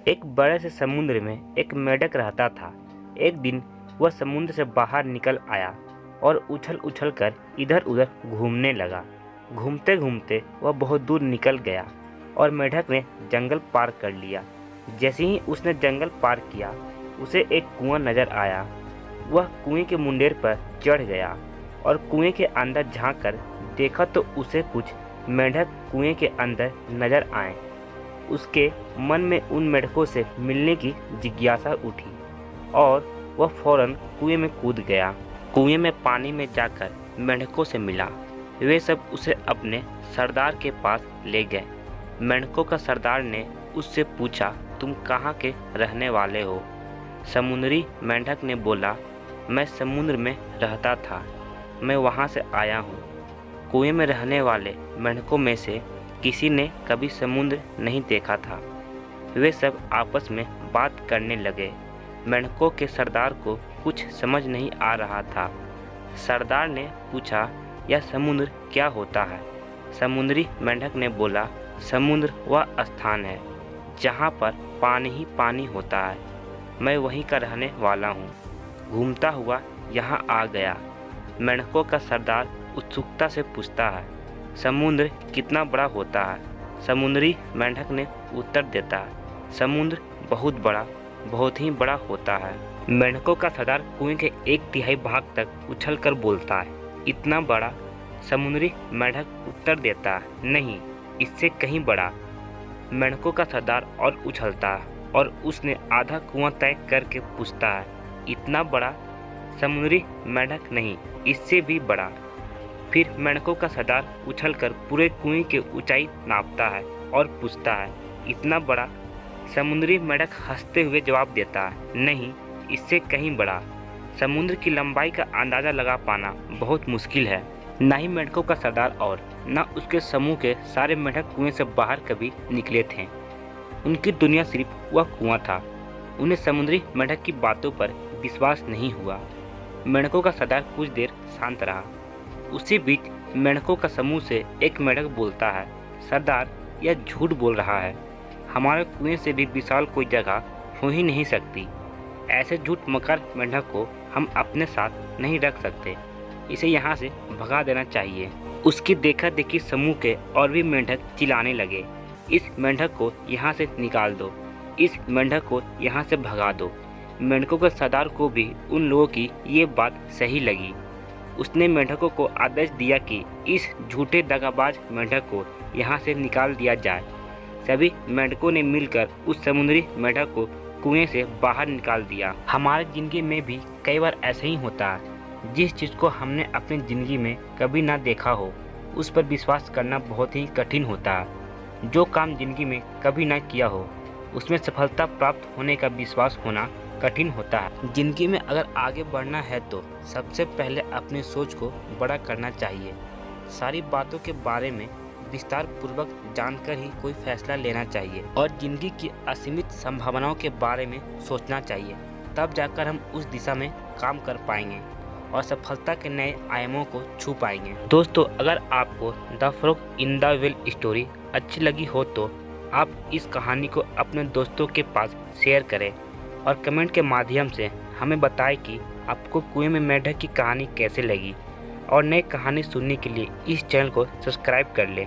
एक बड़े से समुद्र में एक मेंढक रहता था। एक दिन वह समुद्र से बाहर निकल आया और उछल उछल कर इधर उधर घूमने लगा। घूमते घूमते वह बहुत दूर निकल गया और मेंढक ने जंगल पार कर लिया। जैसे ही उसने जंगल पार किया, उसे एक कुआं नजर आया। वह कुएं के मुंडेर पर चढ़ गया और कुएं के अंदर झांक कर देखा तो उसे कुछ मेंढक कुएं के अंदर नजर आए। उसके मन में उन मेंढकों से मिलने की जिज्ञासा उठी और वह फौरन कुएं में कूद गया। कुएं में पानी में जाकर मेंढकों से मिला। वे सब उसे अपने सरदार के पास ले गए। मेंढकों का सरदार ने उससे पूछा, तुम कहाँ के रहने वाले हो? समुद्री मेंढक ने बोला, मैं समुद्र में रहता था, मैं वहाँ से आया हूँ। कुएं में रहने वाले मेंढकों में से किसी ने कभी समुद्र नहीं देखा था। वे सब आपस में बात करने लगे। मेंढकों के सरदार को कुछ समझ नहीं आ रहा था। सरदार ने पूछा, यह समुद्र क्या होता है? समुद्री मेंढक ने बोला, समुद्र वह स्थान है जहाँ पर पानी ही पानी होता है। मैं वहीं का रहने वाला हूँ। घूमता हुआ यहाँ आ गया। मेंढकों का सरदार उत्सुकता से पूछता है, समुद्र कितना बड़ा होता है? समुद्री मेंढक ने उत्तर देता है, समुद्र बहुत बड़ा, बहुत ही बड़ा होता है। मेंढकों का सरदार कुएं के 1/3 भाग तक उछलकर बोलता है, इतना बड़ा? समुद्री मेंढक उत्तर देता है, नहीं, इससे कहीं बड़ा। मेंढकों का सरदार और उछलता है और उसने आधा कुआं तय करके पूछता है, इतना बड़ा? समुद्री मेंढक, नहीं, इससे भी बड़ा। फिर मेंढकों का सरदार उछलकर पूरे कुएं की ऊंचाई नापता है और पूछता है, इतना बड़ा? समुद्री मेंढक हंसते हुए जवाब देता है, नहीं, इससे कहीं बड़ा। समुद्र की लंबाई का अंदाज़ा लगा पाना बहुत मुश्किल है। न ही मेंढकों का सरदार और न उसके समूह के सारे मेंढक कुएं से बाहर कभी निकले थे। उनकी दुनिया सिर्फ वह कुआं था। उन्हें समुद्री मेंढक की बातों पर विश्वास नहीं हुआ। मेंढकों का सरदार कुछ देर शांत रहा। उसी बीच मेंढकों का समूह से एक मेंढक बोलता है, सरदार, यह झूठ बोल रहा है। हमारे कुएं से भी विशाल कोई जगह हो ही नहीं सकती। ऐसे झूठ मकार मेंढक को हम अपने साथ नहीं रख सकते। इसे यहाँ से भगा देना चाहिए। उसकी देखा देखी समूह के और भी मेंढक चिल्लाने लगे, इस मेंढक को यहाँ से निकाल दो, इस मेंढक को यहाँ से भगा दो। मेंढकों के सरदार को भी उन लोगों की ये बात सही लगी। उसने मेंढकों को आदेश दिया कि इस झूठे दगाबाज मेंढक को यहाँ से निकाल दिया जाए। सभी मेंढकों ने मिलकर उस समुद्री मेंढक को कुएं से बाहर निकाल दिया। हमारी ज़िंदगी में भी कई बार ऐसे ही होता है। जिस चीज़ को हमने अपनी ज़िंदगी में कभी ना देखा हो, उस पर विश्वास करना बहुत ही कठिन होता है। जो काम ज़िंदगी में कभी ना किया हो, उसमें सफलता प्राप्त होने का विश्वास होना कठिन होता है। ज़िंदगी में अगर आगे बढ़ना है तो सबसे पहले अपनी सोच को बड़ा करना चाहिए। सारी बातों के बारे में विस्तार पूर्वक जानकर ही कोई फैसला लेना चाहिए और ज़िंदगी की असीमित संभावनाओं के बारे में सोचना चाहिए। तब जाकर हम उस दिशा में काम कर पाएंगे और सफलता के नए आयामों को छू पाएंगे। दोस्तों, अगर आपको the frog in the well story अच्छी लगी हो तो आप इस कहानी को अपने दोस्तों के पास शेयर करें और कमेंट के माध्यम से हमें बताएं कि आपको कुएं में मेंढक की कहानी कैसे लगी। और नई कहानी सुनने के लिए इस चैनल को सब्सक्राइब कर लें।